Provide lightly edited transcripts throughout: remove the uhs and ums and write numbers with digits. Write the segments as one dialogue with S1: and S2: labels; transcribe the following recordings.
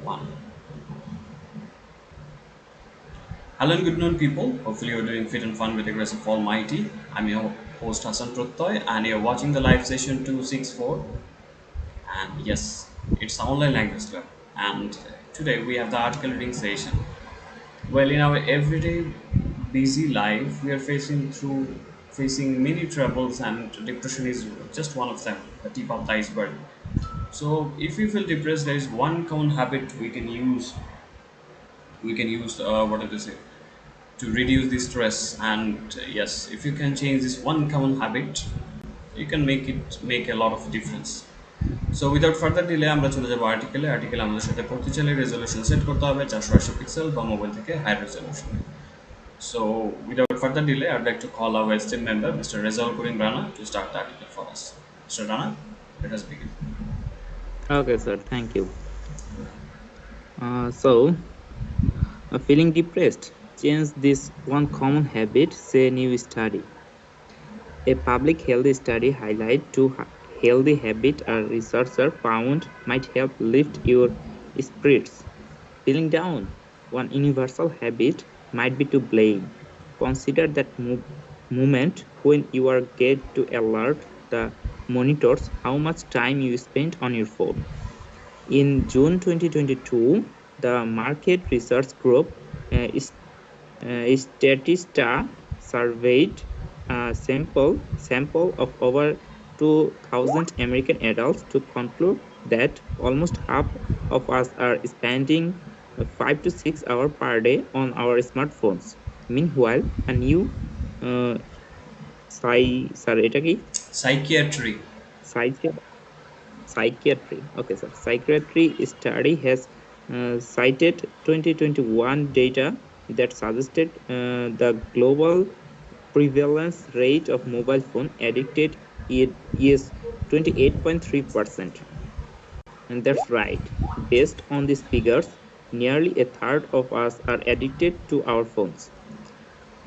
S1: one. Hello and good noon, people. Hopefully, you're doing fit and fun with the grace of Almighty. I'm your host Hassan Prottoy, and you're watching the live session 264. And yes, it's online language club. And today we have the article reading session. Well, in our everyday busy life, we are facing many troubles, and depression is just one of them, the tip of the iceberg. So, if you feel depressed, there is one common habit we can use what do they say to reduce the stress. And yes, if you can change this one common habit, you can make a lot of difference. So without further delay আমরা চলে যাব আর্টিকেলে আমাদের সাথে পড়তে চাইলে resolution set করতে হবে 480 pixel বা মোবাইল থেকে high resolution. So without further delay, I'd like to call our esteemed member Mr. Rezal Kurin Rana to start the article for us. Mr. Rana, let us begin.
S2: Okay, sir. Thank you. Feeling depressed? Change this one common habit, say new study. A public health study highlight two healthy habits a researcher found might help lift your spirits. Feeling down? One universal habit might be to blame. Consider that moment when you are get to alert the monitors how much time you spent on your phone. In June 2022, the market research group Statista surveyed a sample of over 2,000 American adults to conclude that almost half of us are spending 5 to 6 hours per day on our smartphones. Meanwhile, a new
S1: Psychiatry.
S2: Psychiatry study has cited 2021 data that suggested the global prevalence rate of mobile phone addicted is 28.3%. And that's right. Based on these figures, nearly a third of us are addicted to our phones.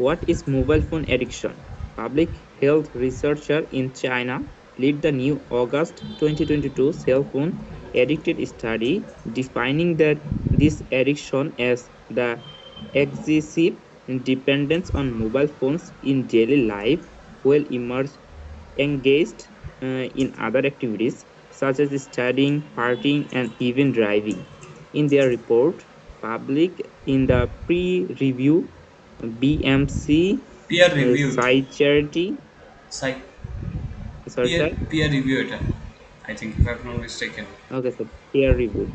S2: What is mobile phone addiction? Public health researcher in China led the new August 2022 cell phone addicted study, defining this addiction as the excessive dependence on mobile phones in daily life while engaged in other activities such as studying, partying, and even driving. In their report, public in the pre-review BMC
S1: Peer reviewed.
S2: Psychiatry.
S1: Psych
S2: Sorry, sir.
S1: peer review it, I think, if I'm not mistaken.
S2: Okay, sir. Peer reviewed.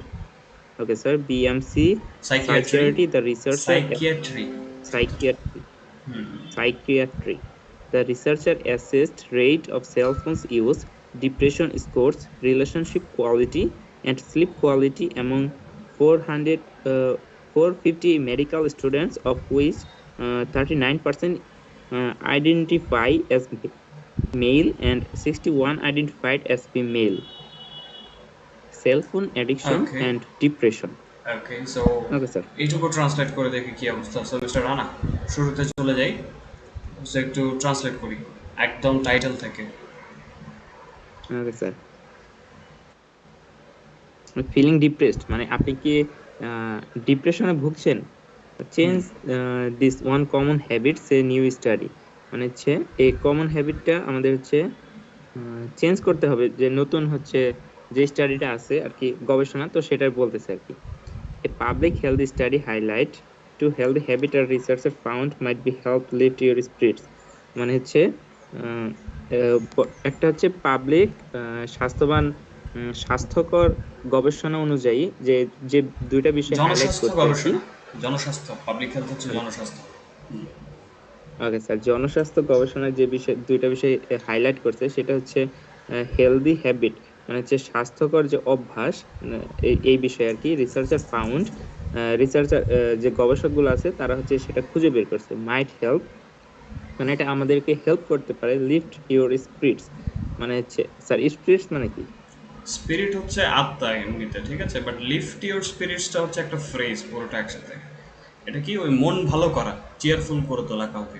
S2: Okay, sir. BMC
S1: Psychiatry.
S2: The researcher
S1: Psychiatry.
S2: psychiatry. Psychiatry. The researcher assessed rate of cell phones use, depression scores, relationship quality, and sleep quality among 450 medical students, of which 39% identify as male and 61 identified as female. Cell phone addiction and depression.
S1: Okay, so
S2: Okay, sir.
S1: এইটুকু translate করে দেখি কি অবস্থা. So mister Rana, শুরুতে চলে যাই, so একটু translate করি একদম টাইটেল থেকে.
S2: Okay sir. ফিলিং ডিপ্রেসড মানে আপনি কি ডিপ্রেশনে ভুগছেন? Change this one common habit say new study, মানে হচ্ছে এই কমন হ্যাবিটটা আমাদের হচ্ছে চেঞ্জ করতে হবে, যে নতুন হচ্ছে যে স্টাডিটা আছে আর কি গবেষণা, তো সেটা বলতেছে আর কি. A public health study highlight to healthy habit or researcher found might be help lift your spirits. মানে হচ্ছে একটা হচ্ছে পাবলিক স্বাস্থ্যকর গবেষণা অনুযায়ী যে দুইটা বিষয় হাইলাইট করতেছি.
S1: জনস্বাস্থ্য, পাবলিক হেলথ হচ্ছে জনস্বাস্থ্য.
S2: ওকে স্যার, জনস্বাস্থ্য গবেষণায় যে দুইটা বিষয় হাইলাইট করছে সেটা হচ্ছে হেলদি হ্যাবিট, মানে হচ্ছে স্বাস্থ্যকর যে অভ্যাস, এই বিষয়ে আর কি. রিসার্চার যে গবেষকগুলো আছে তারা হচ্ছে সেটা খুঁজে বের করছে. মাইট হেল্প মানে এটা আমাদেরকে হেল্প করতে পারে লিফট ইউর স্পিরিটস, মানে হচ্ছে স্যার স্পিরিটস মানে কি?
S1: স্পিরিট হচ্ছে আত্মা এমনিতে, ঠিক আছে, বাট লিফট ইউর স্পিরিটসটা হচ্ছে একটা ফ্রেজ পুরোটা একসাথে. এটা কি ওই মন ভালো করা, চিয়ারফুল করে তোলা কাউকে.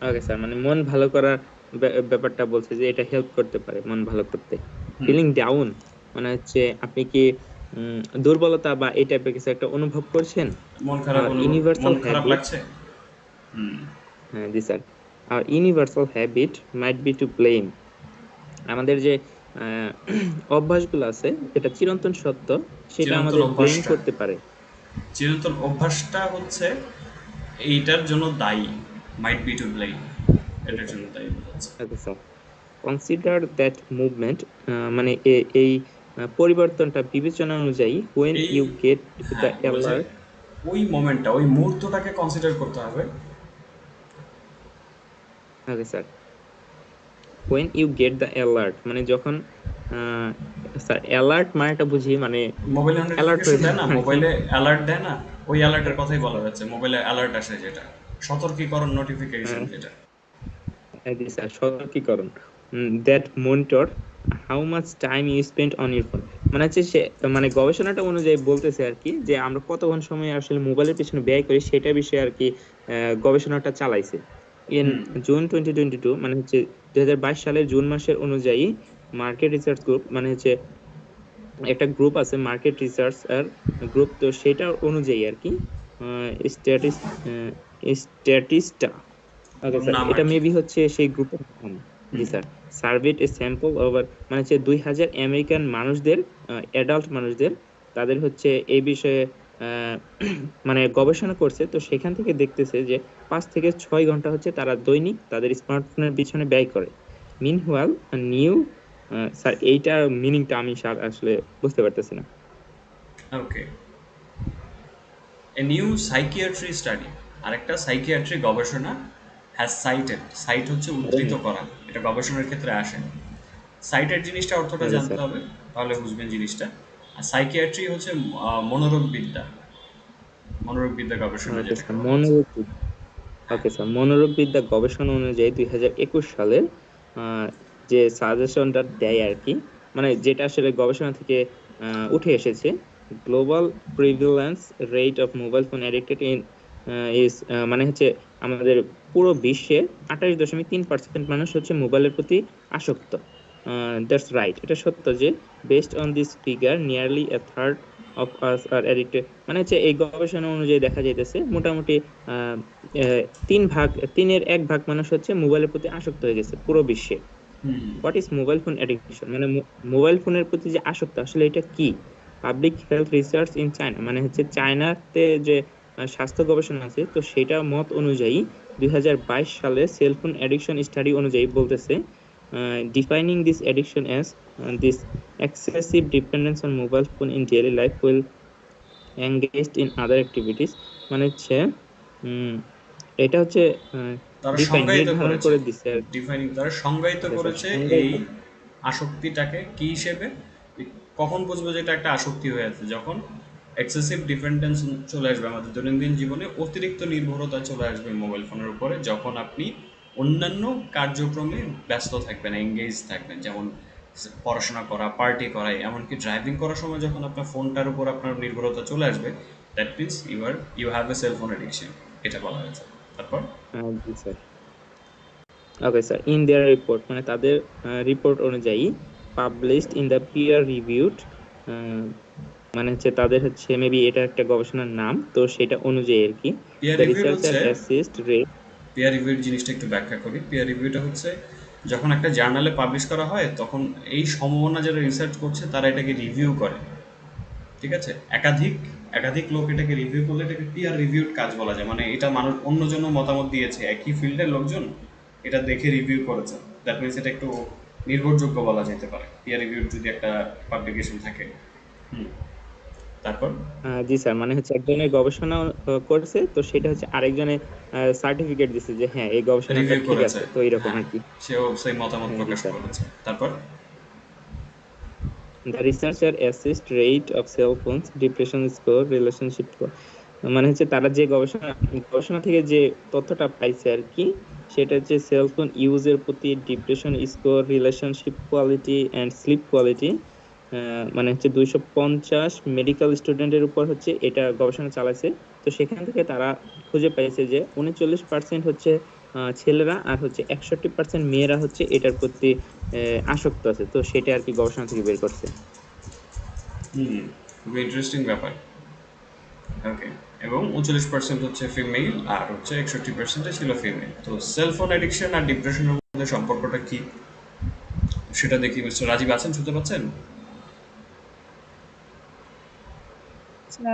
S2: ওকে স্যার, মানে মন ভালো করার ব্যাপারটা বলছে যে এটা হেল্প করতে পারে মন ভালো করতে. ফিলিং ডাউন মানে হচ্ছে আপনি কি দুর্বলতা বা এই টাইপের কিছু একটা অনুভব করছেন? আর
S1: মন
S2: ইউনিভার্সাল
S1: খারাপ
S2: হ্যাবিট,
S1: লাগছে। হুম।
S2: হ্যাঁ জি স্যার, আর universal habit might be to blame. আমাদের যে আহ, অভ্যাসগুলো আছে, যেটা চিরন্তন সত্য, সেটা
S1: চিরন্তন
S2: আমাদের ব্লেম
S1: অভ্যাসটা,
S2: করতে পারে।
S1: চিরন্তন অভ্যাসটা হচ্ছে এইটার জন্য দায়ী, মাইট বি টু ব্লেম, এটার জন্য দায়ী বোঝাচ্ছে।
S2: Okay sir, consider that movement, মানে এই পরিবর্তনটা বিবেচনা অনুযায়ী, when
S1: এই,
S2: you get the
S1: হ্যাঁ ওই যে
S2: alert।
S1: ওই মোমেন্টটা, ওই মুহূর্তটাকে কনসিডার করতে হবে।
S2: Okay sir, when you get the alert মানে যখন, আহ, স্যার অ্যালার্ট মানেটা বুঝি মানে
S1: মোবাইলে
S2: অ্যালার্ট
S1: নোটিফিকেশন
S2: হয়ে
S1: দেয়
S2: যাওয়া
S1: না,
S2: আর কি।
S1: মোবাইলে অ্যালার্ট দেয় না, ওই অ্যালার্টের কথাই বলা যাচ্ছে, মোবাইলে অ্যালার্ট আসে যেটা, সতর্কীকরণ নোটিফিকেশন যেটা।
S2: জি স্যার, সতর্কীকরণ, that monitor how much time you spend on your phone. মানে হচ্ছে সে, মানে গবেষণাটা অনুযায়ী বলতেছে আর কি, যে আমরা কতক্ষণ সময় আসলে মোবাইলের পিছনে ব্যয় করি সেটা বিষয়ে আর কি গবেষণাটা চালাইছে। In
S1: hmm.
S2: জুন 2022, মানে হচ্ছে 2022 সালের জুন মাসের অনুযায়ী, মার্কেট রিসার্চ গ্রুপ, মানে হচ্ছে একটা গ্রুপ আছে মার্কেট রিসার্চ আর গ্রুপ, তো সেটা অনুযায়ী আর কি স্ট্যাটিস স্ট্যাটিস্টা, ওকে
S1: ওর
S2: স্যার,
S1: নাম আর
S2: এটা
S1: কি।
S2: মেবি হচ্ছে সেই গ্রুপের নাম। জি
S1: হুম।
S2: স্যার, সার্ভেড এ স্যাম্পল ওভার, মানে হচ্ছে 2000 আমেরিকান মানুষদের, অ্যাডাল্ট মানুষদের, তাদের হচ্ছে এই বিষয়ে আহ, মানে গবেষণা করছে, তো সেখান থেকে দেখতেছে যে 5 থেকে 6 ঘন্টা হচ্ছে তারা দৈনিক তাদের স্মার্টফোনের পিছনে ব্যয় করে। মিনহুয়াল নিউ, স্যার এইটার মিনিংটা আমি স্যার আসলে বুঝতে পারতেছি না।
S1: ওকে, এ নিউ সাইকিয়াট্রি স্টাডি, আরেকটা সাইকিয়াট্রি গবেষণা, হ্যাজ সাইটেড, সাইট হচ্ছে উদ্ধৃত করা, এটা গবেষণার ক্ষেত্রে আসে। সাইটেড জিনিসটা অর্থটা
S2: ওকে
S1: জানতে
S2: স্যার,
S1: হবে, তাহলে বুঝবেন জিনিসটা। আর সাইকিয়াট্রি হচ্ছে মনোরোগ বিদ্যা, মনোরোগ বিদ্যা গবেষণা
S2: ওকে
S1: যেটাকে
S2: স্যার,
S1: বলা হচ্ছে। হ্যাঁ।
S2: ওকে স্যার, মনোরোগবিদ্যা গবেষণা অনুযায়ী 2021 সালের আহ, যে সাজেশনটা দেয় আর কি, মানে যেটা আসলে গবেষণা থেকে উঠে এসেছে, global prevalence rate of mobile phone addicted in is, মানে হচ্ছে আমাদের পুরো বিশ্বে 28.3% মানুষ হচ্ছে মোবাইলের প্রতি আসক্ত। দ্যাটস রাইট, এটা সত্য যে based on this figure nearly a third of us R addicted, মানে হচ্ছে এই গবেষণা অনুযায়ী দেখা যাইতেছে মোটামুটি আহ, 3/1 মানুষ হচ্ছে মোবাইলের প্রতি আসক্ত হয়ে গেছে পুরো বিশ্বে।
S1: হুম।
S2: What is mobile phone addiction, মানে মোবাইল ফোনের প্রতি যে আসক্ত আসলে এটা কি? Public health research in China, মানে হচ্ছে চায়নাতে যে স্বাস্থ্য গবেষণা আছে, তো সেটা মত অনুযায়ী 2022 সালে সেলফোন অ্যাডিকশন স্টাডি অনুযায়ী বলতেছে, defining this addiction as this excessive dependence on mobile phone in daily life wheel engaged in other activities, মানে হচ্ছে উম এটা হচ্ছে
S1: তারা
S2: ডিফাইন,
S1: সংজ্ঞায়িত
S2: নির্ধারণ
S1: করেছে,
S2: করে দিচ্ছে আর কি।
S1: ডিফাইনিং, তারা সংজ্ঞায়িত
S2: ওকে স্যার,
S1: করেছে এই
S2: সংজ্ঞায়িত।
S1: আসক্তিটাকে কি হিসেবে। কখন বুঝবো যে এটা একটা আসক্তি হয়ে আছে, যখন এক্সেসিভ ডিপেন্ডেন্স চলে আসবে আমাদের দৈনন্দিন জীবনে, অতিরিক্ত নির্ভরতা চলে আসবে মোবাইল ফোনের উপরে, যখন আপনি অন্যান্য কার্যক্রমে ব্যস্ত থাকবেন, এঙ্গেজ থাকবেন, যেমন পড়াশোনা করা, পার্টি করা, এমনকি ড্রাইভিং করার সময় যখন আপনার ফোনটার উপর আপনার নির্ভরতা চলে আসবে, that means you have a cell phone addiction, এটা বলা হয়েছে। তারপর
S2: জি sir, okay sir, in their report, মানে তাদের রিপোর্ট অনুযায়ী, published in the peer reviewed, মানে হচ্ছে তাদের হচ্ছে মেবি এটা একটা গবেষণার নাম, তো সেটা অনুযায়ী আর কি,
S1: পিয়ার
S2: দ্য
S1: রিভিউড
S2: রিসার্চার
S1: হচ্ছে,
S2: অ্যাসিস্ট রেট।
S1: পিয়ার রিভিউড জিনিসটা একটু ব্যাখ্যা করি। পিয়ার রিভিউটা হচ্ছে যখন একটা জার্নালে পাবলিশ করা হয়, তখন এই সম্ভাবনা যারা রিসার্চ করছে তারা এটাকে রিভিউ করে, ঠিক আছে, একাধিক একাধিক লোক এটাকে রিভিউ করলে এটাকে পিয়ার রিভিউড কাজ বলা যায়, মানে এটা মানুষ অন্যজন মতামত দিয়েছে, একই ফিল্ডের লোকজন এটা দেখে রিভিউ করেছে, দ্যাট মিনস এটা একটু নির্ভরযোগ্য বলা যেতে পারে পিয়ার রিভিউড যদি একটা পাবলিকেশন থাকে। হুম। তারপর
S2: জি স্যার, মানে হচ্ছে একজনের গবেষণা করছে, তো সেটা হচ্ছে আরেকজনের সার্টিফিকেট দিচ্ছে যে হ্যাঁ এই গবেষণাটা
S1: রিভিউ
S2: ঠিক
S1: করেছে,
S2: আছে, তো এরকম
S1: হ্যাঁ,
S2: আর কি।
S1: সেও সেই মতামত
S2: জি
S1: প্রকাশ
S2: স্যার,
S1: করেছে। তারপর
S2: the researcher assessed rate of cell phones depression score relationship, মানে হচ্ছে তারা যে গবেষণা গবেষণা থেকে যে তথ্যটা পাইছে আর কি, সেটা হচ্ছে সেলফোন ইউজের প্রতি depression score, relationship quality and sleep quality, মানে হচ্ছে 250 মেডিকেল স্টুডেন্টের উপর হচ্ছে এটা গবেষণা চালাইছে। তো সেখান থেকে তারা খুঁজে পাইছে যে 39% হচ্ছে ছেলেরা, আর হচ্ছে 61% মেয়েরা হচ্ছে এটার প্রতি আসক্ত আছে, তো সেটা আর কি গবেষণা থেকে বের করছে।
S1: হুম, খুবই ইন্টারেস্টিং ব্যাপার। ওকে। এবং 39% হচ্ছে ফিমেল আর হচ্ছে 61% ছিল ফিমেল। তো সেলফোন অ্যাডিকশন আর ডিপ্রেশনের মধ্যে সম্পর্কটা কি সেটা দেখি। মিস্টার রাজীব আছেন, শুনতে পাচ্ছেন?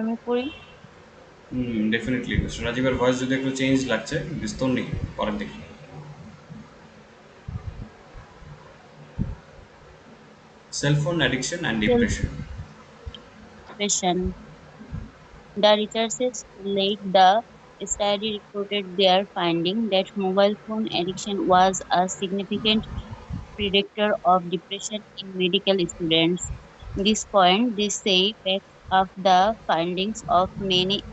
S3: আমি পড়ি।
S1: হুম, ডেফিনেটলি মিস্টার রাজীবের ভয়েস যদি একটু চেঞ্জ লাগছে, বিস্তর নেই, পরের দেখি। Cellphone addiction and depression.
S3: Self-depression. The researchers who led the study reported their finding that mobile phone addiction was a significant predictor of depression in medical students. This point, they say, backs up the findings of many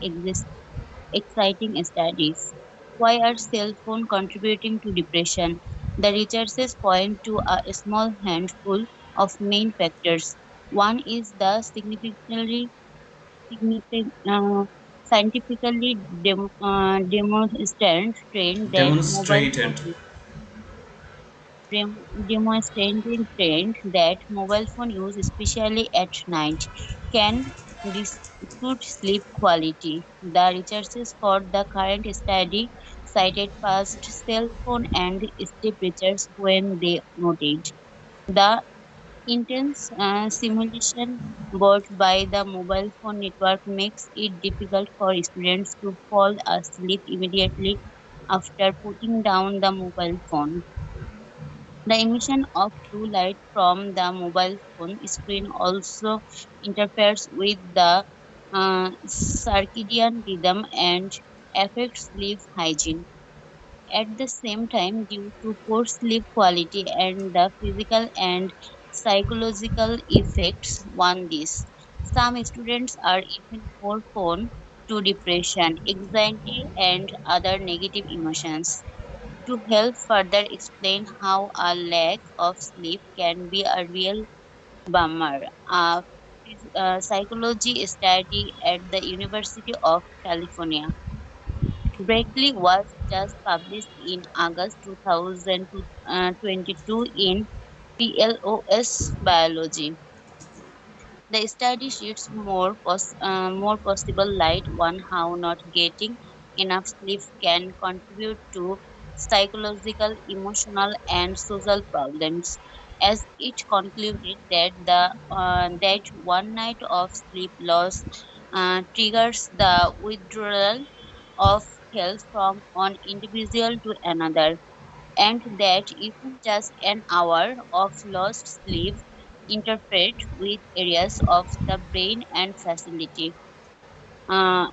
S3: exciting studies. Why are cell phones contributing to depression? The researchers point to a small handful of main factors. One is the scientifically demonstrated trend that mobile phone
S1: demonstrated.
S3: demonstrated trend that mobile phone use, especially at night, can distort sleep quality. The researchers for the current study cited past cell phone and sleep research when they noted the intense simulation brought by the mobile phone network makes it difficult for students to fall asleep immediately after putting down the mobile phone. The emission of blue light from the mobile phone screen also interferes with the circadian rhythm and affects sleep hygiene. At the same time, due to poor sleep quality and the physical and psychological effects on this, some students are even more prone to depression, anxiety, and other negative emotions. To help further explain how a lack of sleep can be a real bummer, a psychology study at the University of California Berkeley was just published in August 2022 in PLOS Biology. The study sheds more possible light on how not getting enough sleep can contribute to psychological, emotional, and social problems. As it concluded that one night of sleep loss triggers the withdrawal of health from one individual to another, and that even just an hour of lost sleep interfered with areas of the brain and facility. Uh,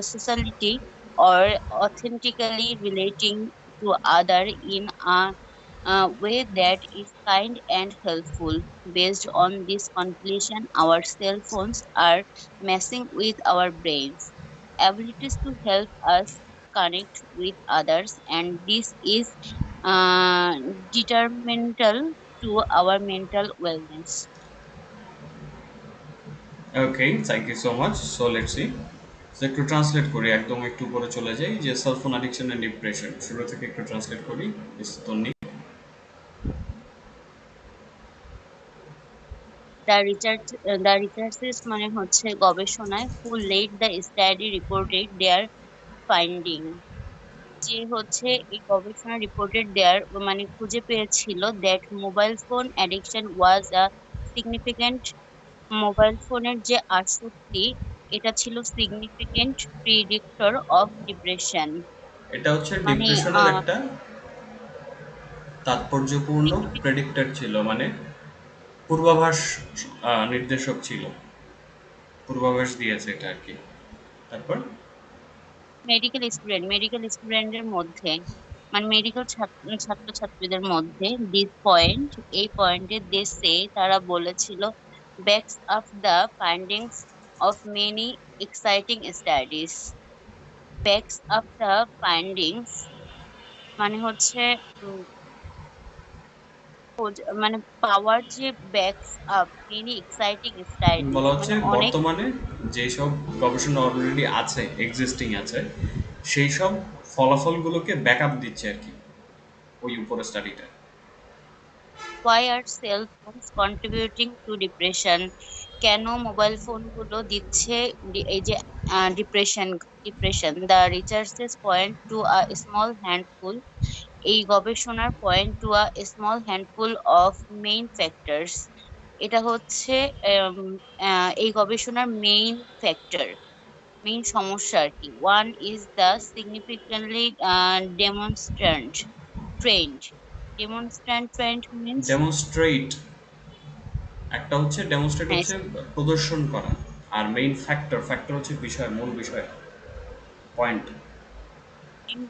S3: sociality or authentically relating to other in a way that is kind and helpful. Based on this conclusion, our cell phones are messing with our brains, abilities to help us connect with others, and this is uh, detrimental to our mental wellness.
S1: Okay, thank you so much. So let's see. So একটু translate করি, একদম একটু উপরে চলে যাই, যে cellphone addiction and depression শুরু থেকে একটু ট্রান্সলেট করি বিস্তর।
S3: The researchers মানে হচ্ছে গবেষণায় who led the study reported their finding যে হচ্ছে এই গবেষণা রিপোর্টেড দেয়ার মানে খুঁজে পেয়েছিল that mobile phone addiction was a significant mobile ফোনের যে আসক্তি এটা ছিল সিগনিফিক্যান্ট প্রিডিক্টর অফ ডিপ্রেশন
S1: এটা হচ্ছে
S3: মানে
S1: ডিপ্রেশনের একটা তাৎপর্যপূর্ণ প্রেডিক্টর ছিল, মানে পূর্বাভাস, নির্দেশক ছিল, পূর্বাভাস দিয়েছে এটা আর কি। তারপর
S3: মেডিকেল স্টুডেন্টের মধ্যে মানে মেডিকেল ছাত্রছাত্রীদের মধ্যে দিস পয়েন্ট এই পয়েন্টে দেশে তারা বলেছিল backs up the findings of many exciting studies backs up the findings মানে হচ্ছে উম, মানে পাওয়ার যে backs up many exciting studies
S1: বলা হচ্ছে
S3: মানে অনেক
S1: বর্তমানে যেসব গবেষণা অলরেডি আছে, এক্সিস্টিং আছে, সেই সব ফলাফলগুলোকে ব্যাকআপ দিচ্ছে আর কি ওই উপরের স্টাডিটা।
S3: Why are cell phones contributing to depression? কেন মোবাইল ফোনগুলো দিচ্ছে এই যে depression? The researches point to a small handful, এই গবেষণার point to a small handful of main factors. এটা হচ্ছে উম, এই গবেষণার মেইন সমস্যা আর কি। One is the significantly demonstrated trend. Demonstrated trend means,
S1: demonstrate, একটা হচ্ছে ডেমনস্ট্রেট
S3: হ্যাঁ,
S1: হচ্ছে প্রদর্শন করা, আর মেইন ফ্যাক্টর, ফ্যাক্টর হচ্ছে বিষয়, মূল বিষয়, পয়েন্ট।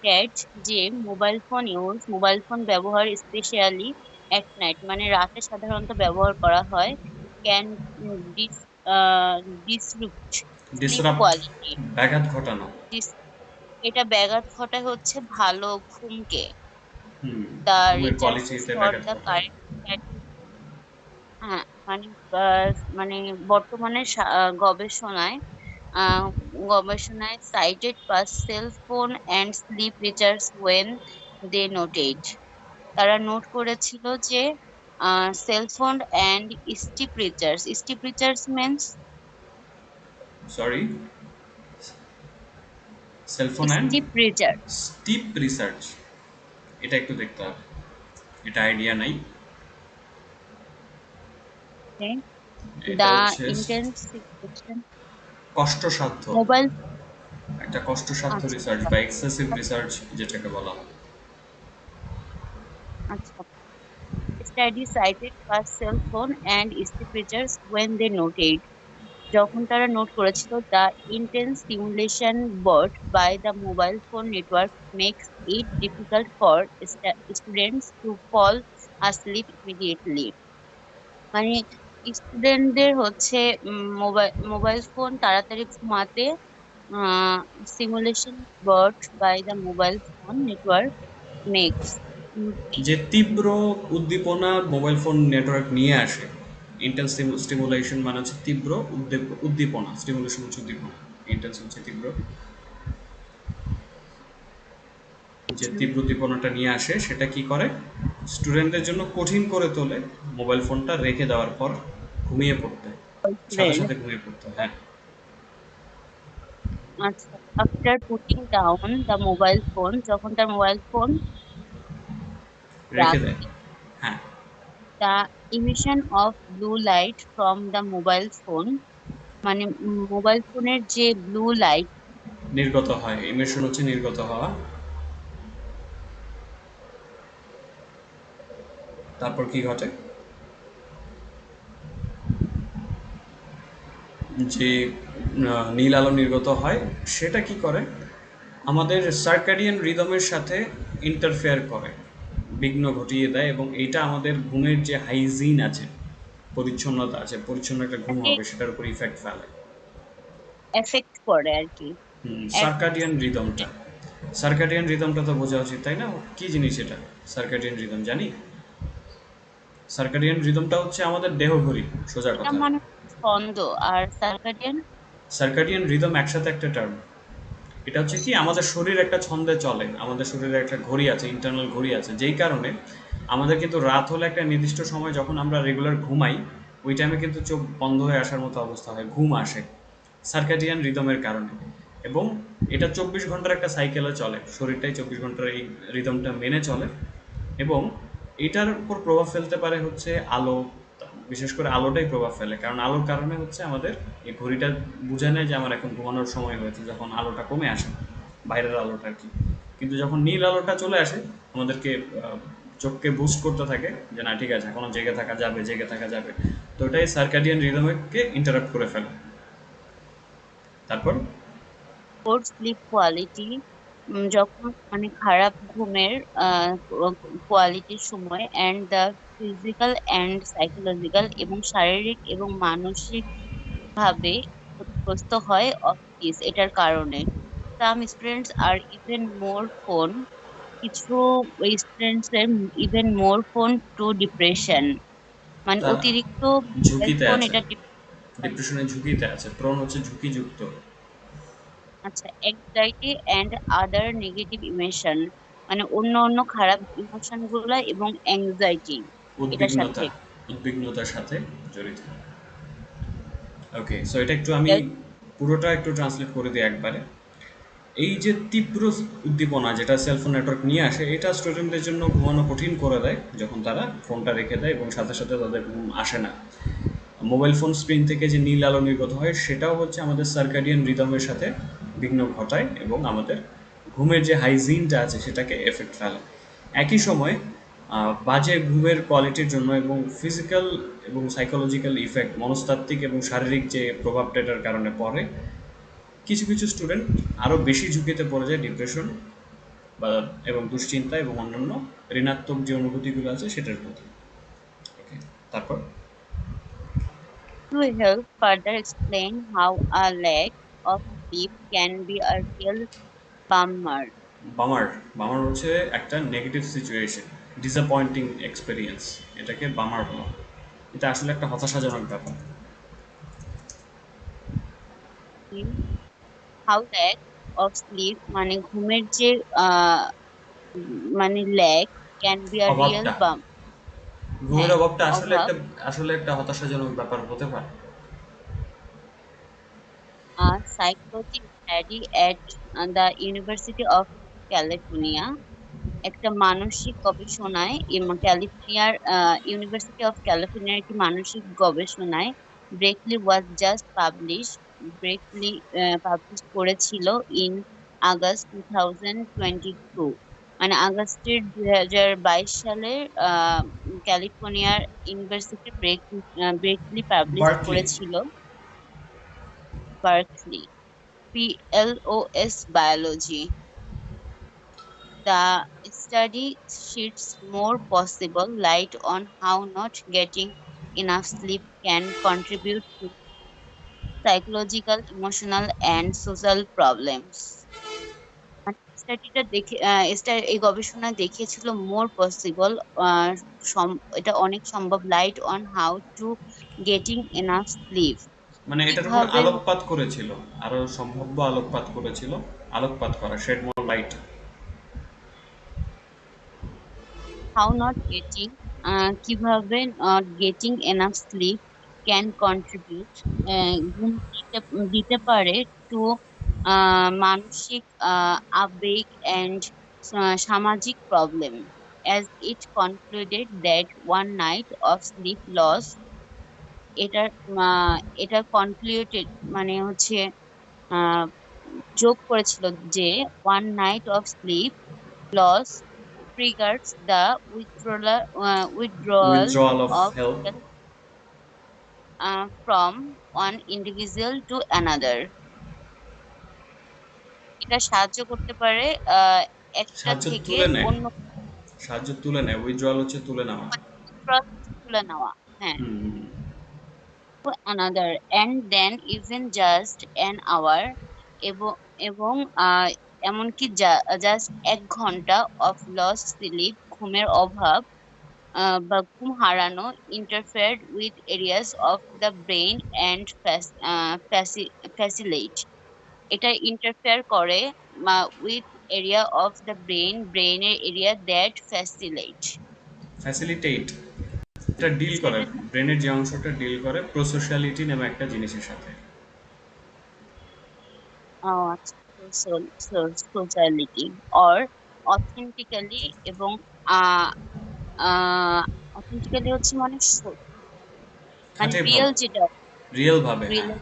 S3: দ্যাট যে মোবাইল ফোন ব্যবহার স্পেশালি এট নাইট, মানে রাতে সাধারণত ব্যবহার করা হয়, can dis disrupt sleep
S1: disrupt,
S3: quality.
S1: ব্যাঘাত ঘটানো।
S3: এটা ব্যাঘাত ঘটায় হচ্ছে ভালো ঘুমকে।
S1: হুম,
S3: দ্য
S1: ঘুমের
S3: রিসার্চেস
S1: কোয়ালিটিতে
S3: ফর
S1: ব্যাঘাত
S3: দ্য
S1: ঘটায়।
S3: কারেন্ট, হ্যাঁ, মানে মানে বর্তমানে গবেষণায় আহ, cited past cell phone and sleep research when they noted, তারা নোট করেছিল যে cellphone and steep recharge means
S1: sorry, cellphone and
S3: steep research,
S1: sleep research, এটা একটু দেখতে হবে, এটা আইডিয়া নাই। এটা
S3: দ্য
S1: হচ্ছে
S3: ইন্টেন্সিফিকেশন
S1: কষ্টসাধ্য,
S3: মোবাইল।
S1: একটা কষ্টসাধ্য
S3: আচ্ছা
S1: রিসার্চ বা এক্সেসিভ রিসার্চ যেটাকে বলা হয়।
S3: আচ্ছা, study cited past cell phone and steep research when they noted, যখন তারা নোট করেছিল the intense stimulation brought by the mobile phone network makes it difficult for students to fall asleep immediately। মানে স্টুডেন্টদের হচ্ছে মোবাইল ফোন তাড়াতাড়ি ঘুমাতে, simulation brought by the mobile phone network makes, কি?
S1: যে তীব্র উদ্দীপনা মোবাইল ফোন নেটওয়ার্ক নিয়ে আসে, ইন্টেন্স স্টিমুলেশন মানে হচ্ছে তীব্র উদ্দীপনা, স্টিমুলেশন হচ্ছে উদ্দীপনা, ইন্টেন্স হচ্ছে তীব্র, যে তীব্র উদ্দীপনাটা নিয়ে আসে সেটা কি করে, স্টুডেন্টদের জন্য কঠিন করে তোলে মোবাইল ফোনটা রেখে দেওয়ার পর ঘুমিয়ে পড়তে, সাথে
S3: স্টুডেন্ট,
S1: সাথে ঘুমিয়ে পড়তে, হ্যাঁ,
S3: আচ্ছা, after putting down the mobile phone, যখন তার মোবাইল ফোন
S1: রেখে দেয়, হ্যাঁ,
S3: the emission of blue light from the mobile phone, মানে মোবাইল ফোনের যে ব্লু লাইট,
S1: নির্গত হয়, ইমিশন হচ্ছে নির্গত হওয়া। তারপর কি ঘটে, যে নীল আলো নির্গত হয়, সেটা কি করে, আমাদের সার্কাডিয়ান রিদমের সাথে ইন্টারফেয়ার করে, বিঘ্ন ঘটিয়ে দেয়, এবং এইটা আমাদের ঘুমের যে হাইজিন আছে, পরিচ্ছন্নতা আছে, পরিচ্ছন্ন একটা ঘুম
S3: তাকে
S1: হবে, সেটার উপর ইফেক্ট ফেলে।
S3: এফেক্ট করে আর কি।
S1: সার্কাডিয়ান রিদমটা, সার্কাডিয়ান রিদমটা তো বোঝা উচিত তাই না, কি জিনিস এটা সার্কাডিয়ান রিদম জানি? সার্কাডিয়ান রিদমটা হচ্ছে আমাদের দেহঘড়ি, সোজা
S3: এটা
S1: কথা।
S3: মানে ছন্দ, আর সার্কাডিয়ান
S1: সার্কাডিয়ান রিদম একসাথে একটা টার্ম। এটা হচ্ছে কি, আমাদের শরীর একটা ছন্দে চলে, আমাদের শরীরে একটা ঘড়ি আছে, ইন্টারনাল ঘড়ি আছে, যেই কারণে আমাদের কিন্তু রাত হলে একটা নির্দিষ্ট সময় যখন আমরা রেগুলার ঘুমাই, ওই টাইমে কিন্তু চোখ বন্ধ হয়ে আসার মতো অবস্থা হয়, ঘুম আসে সার্কাডিয়ান রিদমের কারণে। এবং এটা 24 ঘন্টার একটা সাইকেলে চলে, শরীরটাই 24 ঘন্টার এই রিদমটা মেনে চলে। এবং এটার উপর প্রভাব ফেলতে পারে হচ্ছে আলো, বিশেষ করে আলোটাই প্রভাব ফেলে, কারণ আলোর কারণে হচ্ছে আমাদের এই ঘড়িটা বুঝে নেয় যে আমার এখন ঘুমানোর সময় হয়েছে, যখন আলোটা কমে আসে, বাইরের আলোটা আর কি। কিন্তু যখন নীল আলোটা চলে আসে, আমাদেরকে চোখকে বুস্ট করতে থাকে যে না ঠিক আছে, এখনো জেগে থাকা যাবে, জেগে থাকা যাবে। তো ওটাই সার্কাডিয়ান রিদমকে ইন্টারাপ্ট করে ফেলে। তারপর
S3: পোর স্লিপ কোয়ালিটি, যখন মানে খারাপ ঘুমের কোয়ালিটির সময়, and the physical and psychological, এবং শারীরিক এবং মানসিক ভাবে ক্ষতিগ্রস্ত হয় অফ দিস, এটার কারণে। Some students are even more prone, কিছু students are even more prone to depression, মানে
S1: তারা
S3: অতিরিক্ত মোবাইল
S1: ঝুঁকিতে
S3: ফোন
S1: আছে,
S3: এটা
S1: ডিপ্রেশনের ঝুঁকিতে আছে, প্রণ হচ্ছে ঝুঁকিযুক্ত।
S3: আচ্ছা, anxiety and other negative emotion, মানে অন্য অন্য খারাপ ইমোশন গুলা এবং অ্যাংজাইটি। এটার সাথে।
S1: উদ্বিগ্নতা, উদ্বিগ্নতার সাথে জড়িত। ওকে, সো এটা একটু আমি
S3: এটার
S1: পুরোটা একটু ট্রান্সলেট করে দিই একবারে। এই যে তীব্র উদ্দীপনা যেটা সেলফোন নেটওয়ার্ক নিয়ে আসে, এটা স্টুডেন্টদের জন্য ঘুমানো কঠিন করে দেয় যখন তারা ফোনটা রেখে দেয় এবং সাথে সাথে তাদের ঘুম আসে না। মোবাইল ফোন স্ক্রিন থেকে যে নীল আলো নির্গত হয় সেটাও হচ্ছে আমাদের সার্কাডিয়ান রিদমের সাথে বিঘ্ন ঘটায় এবং আমাদের ঘুমের যে হাইজিনটা আছে সেটাকে এফেক্ট ফেলে। একই সময় বাজে ঘুমের কোয়ালিটির জন্য এবং ফিজিক্যাল এবং সাইকোলজিক্যাল ইফেক্ট, মনস্তাত্ত্বিক এবং শারীরিক যে প্রভাবটা এটার কারণে পড়ে, কিছু কিছু স্টুডেন্ট আরও বেশি ঝুঁকিতে পড়ে যায় ডিপ্রেশন বা এবং দুশ্চিন্তা এবং অন্যান্য ঋণাত্মক যে অনুভূতিগুলো আছে সেটার প্রতি। ওকে, তারপর
S3: to help further explain how a lack of sleep can be a real bummer.
S1: বামার, বামার হচ্ছে একটা নেগেটিভ সিচুয়েশন, ডিসঅ্যাপয়েন্টিং এক্সপিরিয়েন্স, এটাকে বামার বলা হয়। এটা আসলে একটা হতাশাজনক ব্যাপার।
S3: How lack of sleep মানে ঘুমের যে আহ মানে lack can be a real
S1: অভাবটা, ঘুমের
S3: হ্যাঁ
S1: অভাবটা
S3: অভাব।
S1: আসলে একটা হতাশাজনক ব্যাপার হতে পারে।
S3: A psychology study at the University of California একটা মানসিক গবেষণায় ক্যালিফোর্নিয়ার ইউনিভার্সিটি অফ ক্যালিফোর্নিয়ার একটি মানসিক গবেষণায় ব্রেকলি ওয়াজ জাস্ট ব্রেকলি পাবলিশ করেছিল ইন আগস্ট 2022, মানে আগস্টের 2022 সালে ক্যালিফোর্নিয়ার ইউনিভার্সিটি ব্রেকলি পাবলিশ
S1: বার্কলি।
S3: করেছিল Berkeley PLOS biology. The study sheds more possible light on how not getting enough sleep can contribute to psychological, emotional, and social problems. মানে স্টাডিটা দেখে এই গবেষণা দেখিয়েছিল মোর পসিবল, এটা অনেক সম্ভব light on how to getting enough sleep,
S1: মানে এটার উপর
S3: কিভাবে
S1: আলোকপাত করেছিল, আরো সম্ভাব্য আলোকপাত করেছিল, আলোকপাত করা, shed more light.
S3: how not getting কিভাবে not getting enough sleep can contribute ঘুম দিতে পারে to মানসিক আবেগ and সামাজিক problem, as it concluded that one night of sleep loss, এটার এটা concluded মানে হচ্ছে আহ যোগ করেছিল যে one night of sleep loss triggers the withdrawal
S1: withdrawal of
S3: of
S1: help.
S3: help from one individual to another. এটা সাহায্য করতে পারে একটা
S1: সাহায্য
S3: থেকে
S1: তুলে নেয়,
S3: অন্য
S1: সাহায্য তুলে নেয়, উইথড্রয়াল হচ্ছে তুলে নেওয়া।
S3: তুলে নেওয়া। হ্যাঁ,
S1: হুম।
S3: to another, and then even just an hour, এবং এবং এমনকি জাস্ট 1 ঘন্টা অফ লস্ট স্লিপ, ঘুমের অভাব বা ঘুম হারানো, interfered with areas of the brain and facilitate, এটা ইন্টারফেয়ার করে উইথ এরিয়া অফ দ্য ব্রেনের এরিয়া দ্যাট ফ্যাসিলেট
S1: ফ্যাসিলিটেট, এটা ডিল করে, ব্রেনের যে অংশটা ডিল করে প্রোসোশিয়ালিটি নামে একটা জিনিসের সাথে।
S3: সোশ্যালিটি অর অথেন্টিক্যালি, এবং অথেন্টিক্যালি হচ্ছে মানে মানে
S1: খাঁটি
S3: রিয়েল
S1: ভাবে,
S3: যেটা,
S1: রিয়েল ভাবে,
S3: রিয়েল,
S1: হ্যাঁ।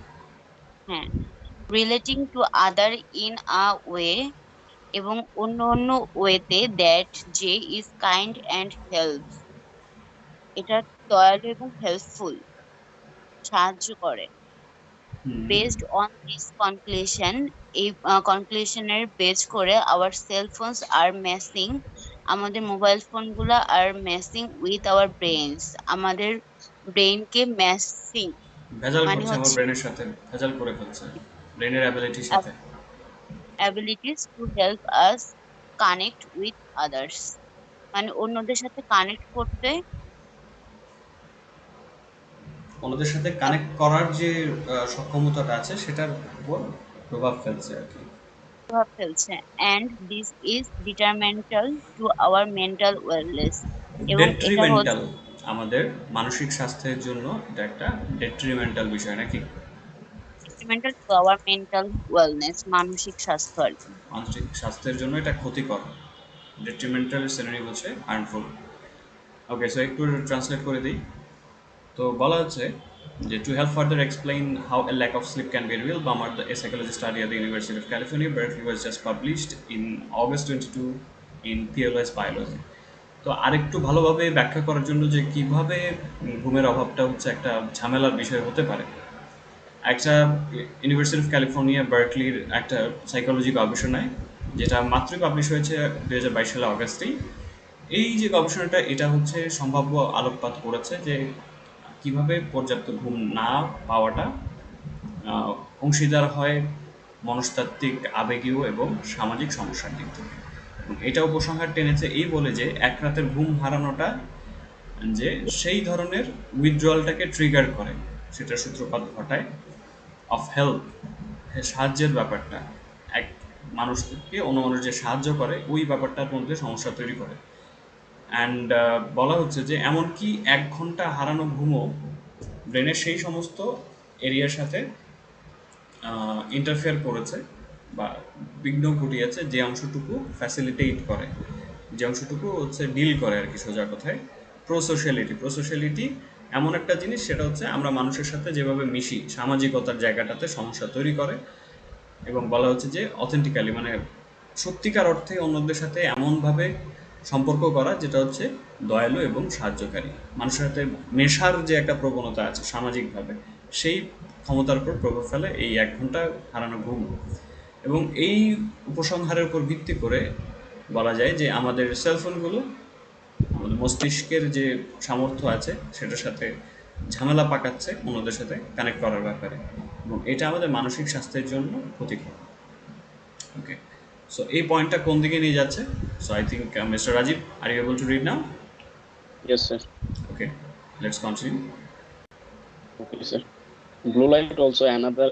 S3: হ্যাঁ, relating to other in a way, এবং অন্য অন্য ওয়েতে দ্যাট যে ইজ কাইন্ড অ্যান্ড হেল্প, এটা দয়ালু এবং হেল্পফুল, সাহায্য করে।
S1: হুম।
S3: বেসড অন দিস কনক্লুশন, এই কনক্লুশনের বেস করে আওয়ার সেল ফোনস আর মেসিং, আমাদের মোবাইল ফোনগুলো আর মেসিং উইথ আওয়ার ব্রেনস, আমাদের ব্রেনকে মেসিং
S1: ভেজাল
S3: মানে
S1: করছে আমার
S3: হচ্ছে
S1: ব্রেনের সাথে, ভেজাল করে ফেলছে ব্রেনের অ্যাবিলিটির সাথে।
S3: Abilities to help us connect with others, মানে অন্যদের সাথে কানেক্ট করতে
S1: অন্যদের সাথে কানেক্ট করার যে সক্ষমতাটা আছে সেটার উপর প্রভাব ফেলছে আর কি।
S3: প্রভাব ফেলছে, and this is detrimental to our mental wellness, এবং এটা
S1: ডেট্রিমেন্টাল,
S3: হচ্ছে
S1: আমাদের মানসিক স্বাস্থ্যের জন্য এটা একটা ডেট্রিমেন্টাল বিষয় নাকি?
S3: Detrimental to our mental wellness, মানসিক স্বাস্থ্য আর কি।
S1: মানসিক স্বাস্থ্যের জন্য এটা ক্ষতিকর। ডেট্রিমেন্টাল সিনোনিম হচ্ছে হার্মফুল। ওকে, সো একটু ট্রান্সলেট করে দিই। তো বলা হচ্ছে যে to help further explain how a lack of sleep can be real bummer the a psychology study at the university of California Berkeley was just published in August 22 in PLOS Biology. তো আরেকটু ভালোভাবে ব্যাখ্যা করার জন্য যে কিভাবে ঘুমের অভাবটা হচ্ছে একটা ঝামেলার বিষয় হতে পারে, একটা ইউনিভার্সিটি অফ ক্যালিফোর্নিয়া বার্কলির একটা সাইকোলজি গবেষণায়, যেটা মাত্রই পাবলিশ হয়েছে 2022 সালে অগাস্টেই। এই যে গবেষণাটা, এটা হচ্ছে সম্ভাব্য আলোকপাত করেছে যে কিভাবে পর্যাপ্ত ঘুম না পাওয়াটা আহ, অংশীদার হয় মনস্তাত্ত্বিক, আবেগীয় এবং সামাজিক সমস্যার দিক থেকে। এবং এটা উপসংহার টেনেছে এই বলে যে এক রাতের ঘুম হারানোটা যে সেই ধরনের উইথড্রয়ালটাকে ট্রিগার করে, সেটার সূত্রপাত ঘটায় অফ হেল্প, সাহায্যের ব্যাপারটা, এক মানুষকে অন্য মানুষ যে সাহায্য করে ওই ব্যাপারটার মধ্যে সমস্যা তৈরি করে। অ্যান্ড বলা হচ্ছে যে এমনকি 1 ঘন্টা হারানো ঘুমও ব্রেনের সেই সমস্ত এরিয়ার সাথে ইন্টারফেয়ার করেছে বা বিঘ্ন ঘটিয়েছে যে অংশটুকু ফ্যাসিলিটেট করে, যে অংশটুকু হচ্ছে ডিল করে আর কি, সোজা কথায়। প্রোসোশিয়ালিটি এমন একটা জিনিস, সেটা হচ্ছে আমরা মানুষের সাথে যেভাবে মিশি, সামাজিকতার জায়গাটাতে সমস্যা তৈরি করে। এবং বলা হচ্ছে যে অথেন্টিক্যালি, মানে সত্যিকার অর্থে অন্যদের সাথে এমনভাবে সম্পর্ক করা যেটা হচ্ছে দয়ালু এবং সাহায্যকারী, মানুষের সাথে মেশার যে একটা প্রবণতা আছে সামাজিকভাবে, সেই ক্ষমতার উপর প্রভাব ফেলে এই 1 ঘন্টা হারানো ঘুম। এবং এই উপসংহারের উপর ভিত্তি করে বলা যায় যে আমাদের সেলফোনগুলো আমাদের মস্তিষ্কের যে সামর্থ্য আছে সেটার সাথে ঝামেলা পাকাচ্ছে অন্যদের সাথে কানেক্ট করার ব্যাপারে, এবং এটা আমাদের মানসিক স্বাস্থ্যের জন্য ক্ষতিকর। ওকে, সো এই পয়েন্টটা কোন দিকে নিয়ে যাচ্ছে? So I think mister Rajiv, are you able to read now?
S4: Yes, sir.
S1: Okay, let's continue.
S4: Okay, sir. Blue light also another.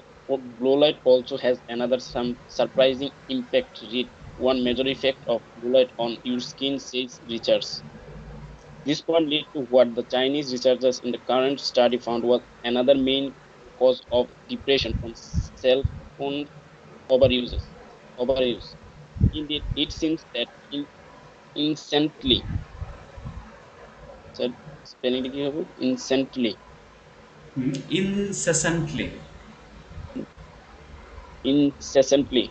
S4: Blue light also has another some surprising impact. Read one major effect of blue light on your skin, says researchers. This point led to what the Chinese researchers in the current study found was another main cause of depression from cell phone overuses. Overuse. Indeed, it seems that instantly, sir, spelling কি হবে?
S1: ইনসেসেন্টলি।
S4: Incessantly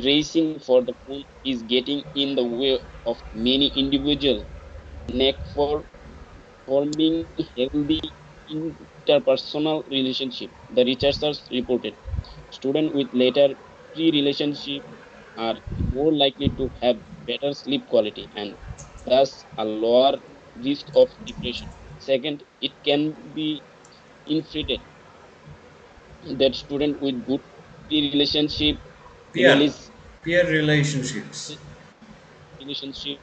S4: racing for the phone is getting in the way of many individuals' knack for forming healthy interpersonal relationship. The researchers reported students with later pre-relationship are more likely to have better sleep quality and thus a lower risk of depression. Second, it can be inferred that students with good pre-relationship
S1: peer
S4: release
S1: peer relationships.
S4: relationship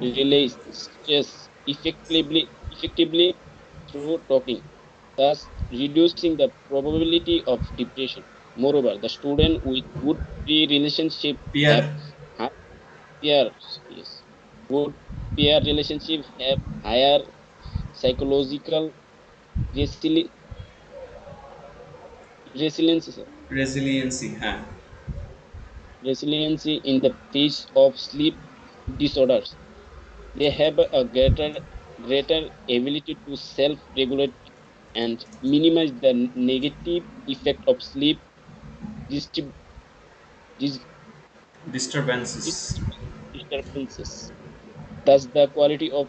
S4: release stress effectively through talking, thus reducing the probability of depression. Moreover, the student with good pre-relationship
S1: peer
S4: have high peers. Yes, good peer relationship have higher psychological resili- resilience,
S1: resiliency, হ্যাঁ।
S4: resiliency in the face of sleep disorders. They have a greater ability to self-regulate and minimize the negative effect of sleep disturb- dis-
S1: disturbances.
S4: disturbances. Thus, the quality of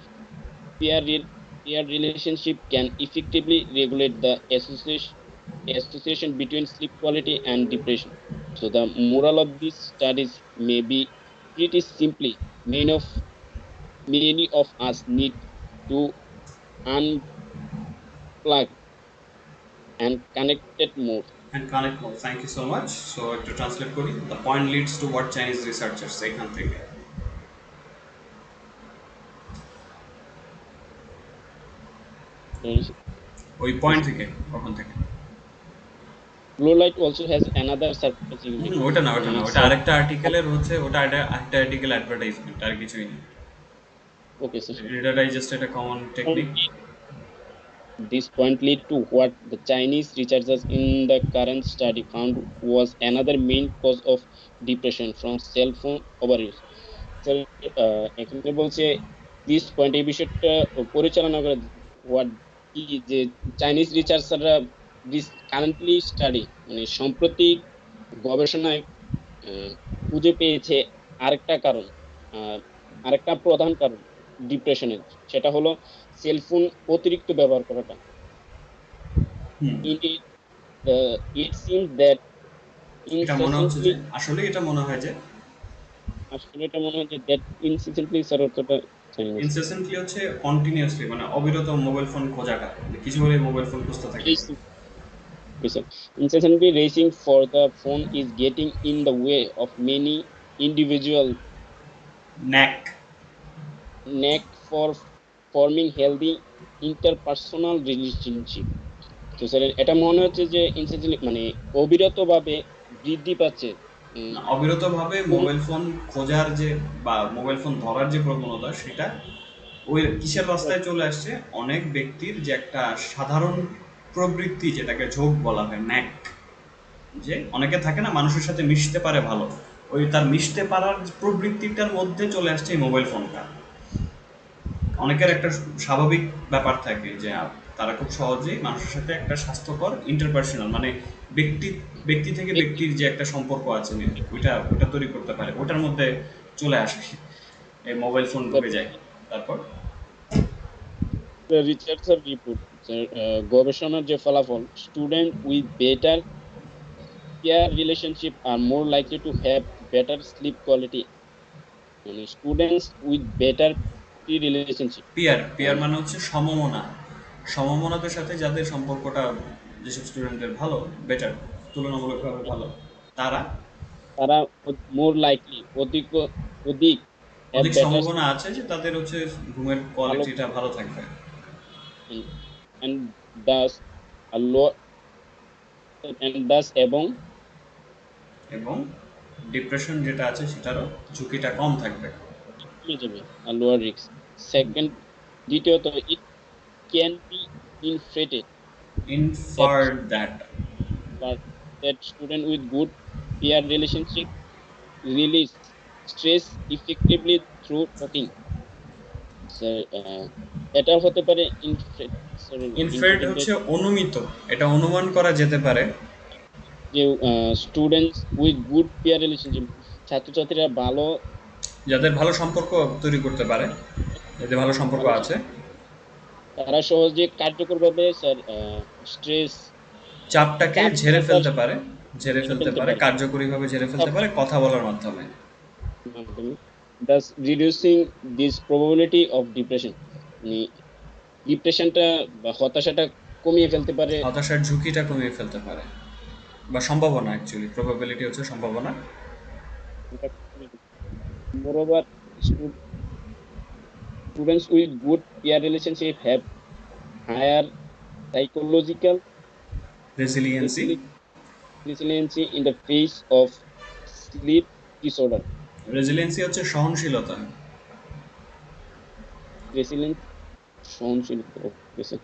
S4: peer, peer relationship can effectively regulate the association between sleep quality and depression. So, the moral of these studies may be pretty simply many of us need to unplug and connected more.
S1: And connect more. Thank you so much. So to translate করি, the point leads to what Chinese researchers এখান থেকে। ওই point থেকে, কখন থেকে?
S4: Blue light also has another surprising effect.
S1: ওটা না, ওটা না, ওটা
S4: Sir,
S1: আরেকটা আর্টিকেলের হচ্ছে, ওটা একটা আর্টিকেল অ্যাডভার্টাইজমেন্ট, আর কিছুই না।
S4: okay, sir.
S1: এটাই জাস্ট একটা common technique.
S4: This point lead to what the Chinese researchers in the current study found was another main cause of depression from cell phone overuse. So, এখানে বলছে this point এই বিষয়টা পরিচালনা করে what কি যে চাইনিজ রিসার্চাররা দিস কারেন্টলি স্টাডি মানে সাম্প্রতিক গবেষণায় আহ, খুঁজে পেয়েছে আরেকটা কারণ, আহ, আরেকটা প্রধান কারণ ডিপ্রেশনের, সেটা হলো সেলফোন অতিরিক্ত ব্যবহার করাটা।
S1: হুম।
S4: Indeed, it seems that
S1: এটা মনে হচ্ছে যে
S4: incessantly,
S1: আসলে এটা মনে হয় যে
S4: আসলে এটা মনে হয় যে that incessantly স্যার অর্থটা জানি না স্যার।
S1: ইনসেসেন্টলি হচ্ছে কন্টিনিউয়াসলি, মানে অবিরত মোবাইল ফোন খোঁজাটা, মানে কিছু হলে মোবাইল ফোন খুঁজতে থাকে।
S4: Racing, okay, sir. Incessantly racing for the phone is getting in the way of many individual
S1: knack.
S4: knack for forming healthy interpersonal relationship. তো স্যার এটা মনে হচ্ছে যে incessantly মানে অবিরতভাবে বৃদ্ধি পাচ্ছে। উম,
S1: অবিরতভাবে
S4: কোন
S1: মোবাইল ফোন খোঁজার যে বা মোবাইল ফোন ধরার যে প্রবণতা, সেটা ওই কিসের রাস্তায় চলে আসছে, অনেক ব্যক্তির যে একটা সাধারণ প্রবৃত্তি, যেটাকে ঝোঁক বলা হয়, ন্যাক, যে অনেকে থাকে না মানুষের সাথে মিশতে পারে ভালো, ওই তার মিশতে পারার প্রবৃত্তিটার মধ্যে চলে আসছে এই মোবাইল ফোনটা। অনেকের একটা স্বাভাবিক ব্যাপার থাকে যে তারা খুব সহজেই মানুষের সাথে একটা স্বাস্থ্যকর ইন্টারপার্সোনাল, মানে ব্যক্তি ব্যক্তি থেকে ব্যক্তির যে একটা সম্পর্ক আছে, ওইটা ওইটা তৈরি করতে পারে, ওটার মধ্যে চলে আসে এই মোবাইল ফোন ঢুকে যায়। তারপর
S4: রিসার্চার রিপোর্ট, গবেষণার যে ফলাফল, student with better peer relationship are more likely to have better sleep quality, মানে students with better peer relationship,
S1: peer peer
S4: ah,
S1: মানে হচ্ছে সমমনা, সমমনাদের সাথে যাদের সম্পর্কটা, যেসব স্টুডেন্টদের ভালো, বেটার, তুলনামূলকভাবে ভালো, তারা
S4: তারা মোর লাইকলি অধিক অধিক হ্যাভ
S1: অধিক
S4: বেটার
S1: সম্ভাবনা আছে যে তাদের হচ্ছে ঘুমের
S4: ভালো
S1: কোয়ালিটিটা ভালো থাকবে।
S4: and thus a low and thus এবং
S1: এবং ডিপ্রেশন যেটা আছে সেটারও ঝুঁকিটা কম থাকবে।
S4: কমে যাবে, a lower risk. Second, দ্বিতীয়ত, it can be inferred that
S1: inferred that
S4: but that student with good peer relationship release stress effectively through talking. Sir এটা হতে পারে
S1: ইনফ্রেড
S4: ইনফিডেন্ট
S1: হচ্ছে অনুমিত, এটা অনুমান করা যেতে পারে।
S4: যে students with good peer relationship, ছাত্রছাত্রীরা ভালো
S1: যাদের ভালো সম্পর্ক তৈরি করতে পারে, যাদের ভালো সম্পর্ক
S4: ভালো
S1: আছে,
S4: তারা সহজে কার্যকরভাবে স্যার স্ট্রেস
S1: চাপটাকে ঝেড়ে
S4: চাপহীনতার
S1: ফেলতে পারে, ঝেড়ে
S4: ঝেড়ে
S1: ফেলতে
S4: ফেলতে
S1: পারে,
S4: পারে
S1: কার্যকরীভাবে ঝেড়ে ফেলতে পারে কথা বলার মাধ্যমে।
S4: মাধ্যমে, thus reducing this probability of depression, মানে ডিপ্রেশনটা বা হতাশাটা কমিয়ে ফেলতে পারে।
S1: হতাশার ঝুঁকিটা কমিয়ে ফেলতে পারে, বা সম্ভাবনা, অ্যাকচুয়ালি প্রবাবিলিটি হচ্ছে সম্ভাবনা।
S4: Moreover, students with good peer relationship have higher psychological
S1: resiliency.
S4: resili- resiliency in the face of sleep disorder.
S1: Resiliency হচ্ছে সহনশীলতা।
S4: Resilience, সহনশীলতা, okay, sir.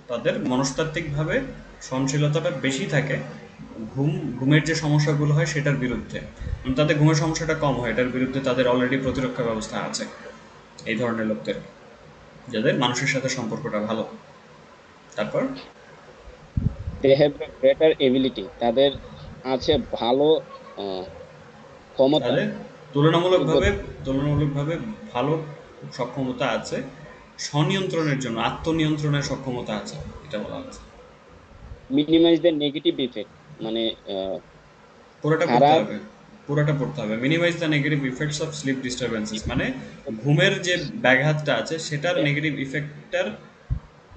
S1: তাদের মনস্তাত্ত্বিকভাবে সহনশীলতাটা বেশি থাকে ঘুমের যে সমস্যাগুলো হয় সেটার বিরুদ্ধে। তাদের ঘুমের সমস্যাটা কম হয়, এটার বিরুদ্ধে তাদের অলরেডি প্রতিরক্ষা ব্যবস্থা আছে এই ধরনের লোকদের, যাদের মানুষের সাথে সম্পর্কটা ভালো। তারপর
S4: They have a better ability, তাদের আছে ভালো আহ, ক্ষমতা,
S1: তাদের তুলনামূলকভাবে
S4: যোগ্যতা,
S1: তুলনামূলকভাবে ভালো সক্ষমতা আছে, স্বনিয়ন্ত্রণের জন্য আত্মনিয়ন্ত্রণের সক্ষমতা আছে, এটা বলা হচ্ছে।
S4: minimize the negative effect, মানে
S1: পুরোটা পড়তে
S4: খারাপ
S1: হবে, পুরোটা পড়তে হবে। Minimize the negative effects of sleep disturbances, মানে ঘুমের যে ব্যাঘাতটা আছে সেটার নেগেটিভ
S4: কমিয়ে ফেলতে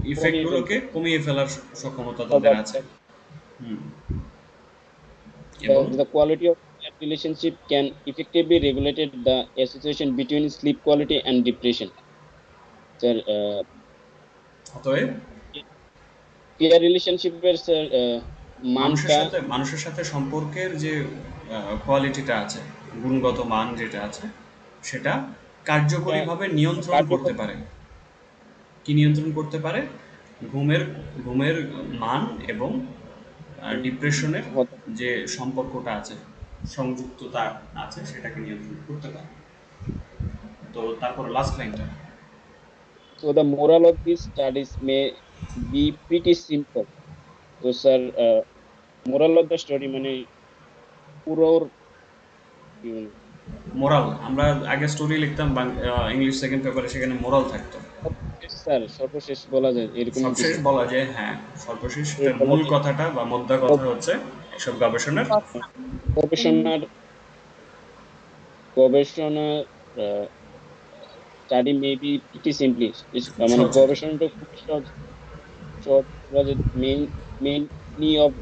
S1: ইফেক্টগুলোকে কমিয়ে ফেলার সক্ষমতা তাদের আছে।
S4: প্রভাবটা।
S1: হুম। এবং
S4: The quality of that relationship can effectively regulate the association between sleep quality and depression. Sir,
S1: অতএব
S4: peer relationship এর স্যার মানটা
S1: মানুষের সাথে সম্পর্কের যে কোয়ালিটিটা আছে, গুণগত মান যেটা আছে, সেটা কার্যকরীভাবে নিয়ন্ত্রণ
S4: কার্যকর
S1: করতে পারে। কি নিয়ন্ত্রণ করতে পারে? ঘুমের ঘুমের মান এবং ডিপ্রেশনের
S4: হতে-
S1: যে সম্পর্কটা আছে, সংযুক্ততা আছে, সেটাকে নিয়ন্ত্রণ করতে পারে। তো তারপর লাস্ট লাইনটা।
S4: So the moral of these studies may be pretty simple. তো sir, moral of the story মানে পুরো কি বলে,
S1: মোরাল, আমরা আগে স্টোরি লিখতাম ইংলিশ সেকেন্ড পেপারে, সেখানে মোরাল থাকতো।
S4: সর্বশেষ স্যার, সর্বশেষ বলা যায় এরকম
S1: সবশেষ
S4: কিছু,
S1: বলা যায়, হ্যাঁ, সর্বশেষ
S4: এই
S1: এটার
S4: বলা
S1: মূল
S4: যায়
S1: কথাটা বা মোদ্দা কথা হচ্ছে এসব গবেষণার
S4: গবেষণার গবেষণা study may be pretty simply, মানে
S1: সহজ।
S4: গবেষণাটা খুব সহজ, সহজ বলা যায়। Many of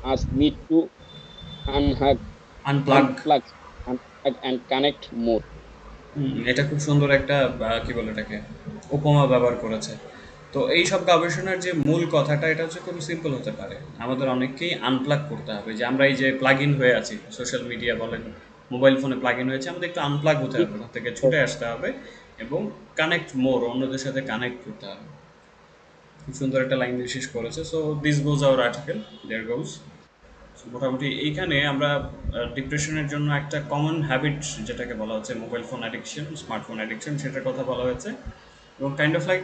S4: us need to unhug
S1: unplug.
S4: Unplug unplug and connect more.
S1: এটা খুব সুন্দর একটা কি বলে এটাকে, উপমা ব্যবহার করেছে। তো এই সব গবেষণার যে মূল কথাটা, এটা হচ্ছে খুব সিম্পল হতে পারে। আমাদের অনেককেই আনপ্লাগ করতে হবে, যে আমরা এই যে প্লাগ ইন হয়ে আছি সোশ্যাল মিডিয়া বলেন, মোবাইল ফোনে প্লাগ ইন হয়েছে, আমাদের একটু আনপ্লাগ হতে হবে, ওখান থেকে ছুটে আসতে হবে এবং কানেক্ট মোর, অন্যদের সাথে কানেক্ট করতে হবে। খুব সুন্দর একটা লাইন দিয়ে শেষ করেছে। So this goes our article, there goes. মোটামুটি এইখানে আমরা ডিপ্রেশনের জন্য একটা কমন হ্যাবিট যেটাকে বলা হচ্ছে mobile phone addiction, smartphone addiction, সেটার কথা বলা হয়েছে। এবং কাইন্ড অফ লাইক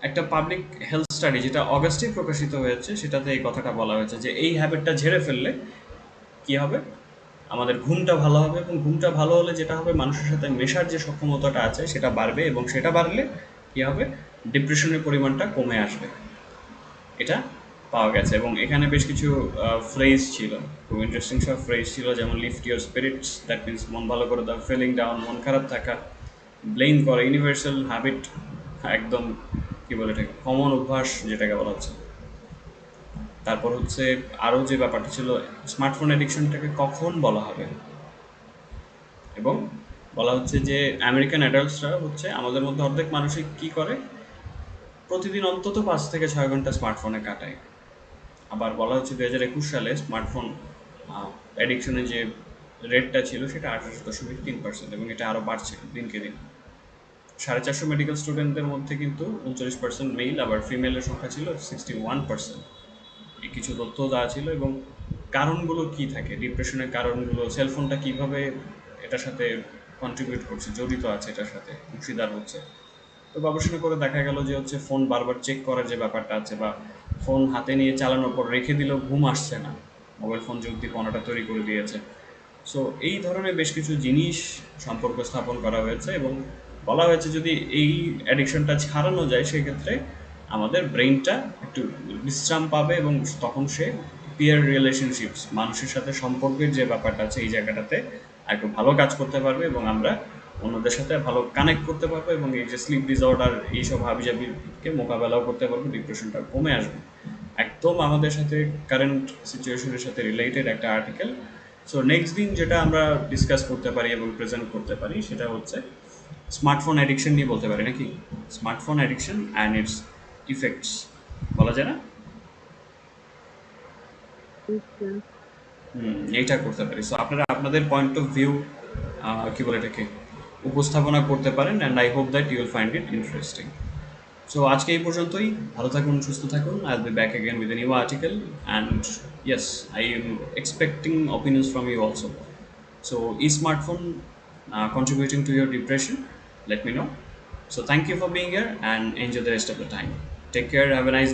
S1: একটা পাবলিক হেলথ স্টাডি যেটা অগাস্টেই প্রকাশিত হয়েছে, সেটাতে এই কথাটা বলা হয়েছে যে এই হ্যাবিটটা ঝেড়ে ফেললে কী হবে, আমাদের ঘুমটা ভালো হবে, এবং ঘুমটা ভালো হলে যেটা হবে, মানুষের সাথে মেশার যে সক্ষমতাটা আছে সেটা বাড়বে, এবং সেটা বাড়লে কী হবে, ডিপ্রেশনের পরিমাণটা কমে আসবে। এটা পাওয়া গেছে। এবং এখানে বেশ কিছু ফ্রেজ ছিল, খুব ইন্টারেস্টিং সব ফ্রেজ ছিল, যেমন lift your spirits, that means মন ভালো করে দাও, ফিলিং ডাউন, মন খারাপ থাকা, ব্লেম করা, ইউনিভার্সাল হ্যাবিট, একদম কী বলে এটাকে, কমন অভ্যাস যেটাকে বলা হচ্ছে। তারপর হচ্ছে আরও যে ব্যাপারটা ছিল, স্মার্টফোন অ্যাডিকশনটাকে কখন বলা হবে, এবং বলা হচ্ছে যে আমেরিকান অ্যাডাল্টসরা হচ্ছে আমাদের মধ্যে অর্ধেক মানুষই কী করে, প্রতিদিন অন্তত 5 থেকে 6 ঘন্টা স্মার্টফোনে কাটায়। আবার বলা হচ্ছে 2021 সালে স্মার্টফোন অ্যাডিকশনের যে রেটটা ছিল সেটা 28.3%, এবং এটা আরও বাড়ছে দিনকে দিন। 450 মেডিকেল স্টুডেন্টদের মধ্যে কিন্তু 39% মেল, আবার ফিমেলের সংখ্যা ছিল 61%। এই কিছু তথ্য দেওয়া ছিল। এবং কারণগুলো কি থাকে, ডিপ্রেশনের কারণগুলো, সেলফোনটা কিভাবে এটার সাথে কন্ট্রিবিউট করছে, জড়িত আছে এটার সাথে, অংশীদার হচ্ছে। তো গবেষণা করে দেখা গেল যে হচ্ছে ফোন বারবার চেক করার যে ব্যাপারটা আছে, বা ফোন হাতে নিয়ে চালানোর পর রেখে দিলেও ঘুম আসছে না, মোবাইল ফোন যে উদ্দীপনাটা তৈরি করে দিয়েছে। সো এই ধরনের বেশ কিছু জিনিস সম্পর্ক স্থাপন করা হয়েছে, এবং বলা হয়েছে যদি এই অ্যাডিকশনটা ছাড়ানো যায়, সেক্ষেত্রে আমাদের ব্রেইনটা একটু বিশ্রাম পাবে, এবং তখন সে পিয়ার রিলেশনশিপস, মানুষের সাথে সম্পর্কের যে ব্যাপারটা আছে এই জায়গাটাতে একটু ভালো কাজ করতে পারবে, এবং আমরা অন্যদের সাথে ভালো কানেক্ট করতে পারবো, এবং এই যে স্লিপ ডিসঅর্ডার এইসব হাবিজাবিকে মোকাবেলাও করতে পারবো, ডিপ্রেশনটা কমে আসবে। একদম আমাদের সাথে কারেন্ট সিচুয়েশনের সাথে রিলেটেড একটা আর্টিকেল। সো নেক্সট দিন যেটা আমরা ডিসকাস করতে পারি এবং প্রেজেন্ট করতে পারি, সেটা হচ্ছে স্মার্টফোন অ্যাডিকশন নিয়ে বলতে পারি নাকি, smartphone addiction and it's effects, বলা যায় না? এইটা করতে পারি। সো আপনারা আপনাদের পয়েন্ট অফ ভিউ কী বলে এটাকে উপস্থাপনা করতে পারেন, and I hope that you will find it interesting. So আজকে এই পর্যন্তই। ভালো থাকুন, সুস্থ থাকুন। I will be back again with a new article, and yes, I am expecting opinions from you also. So is smartphone contributing to your depression? Let me know. So thank you for being here, and enjoy the rest of the time. Take care. Have a nice day.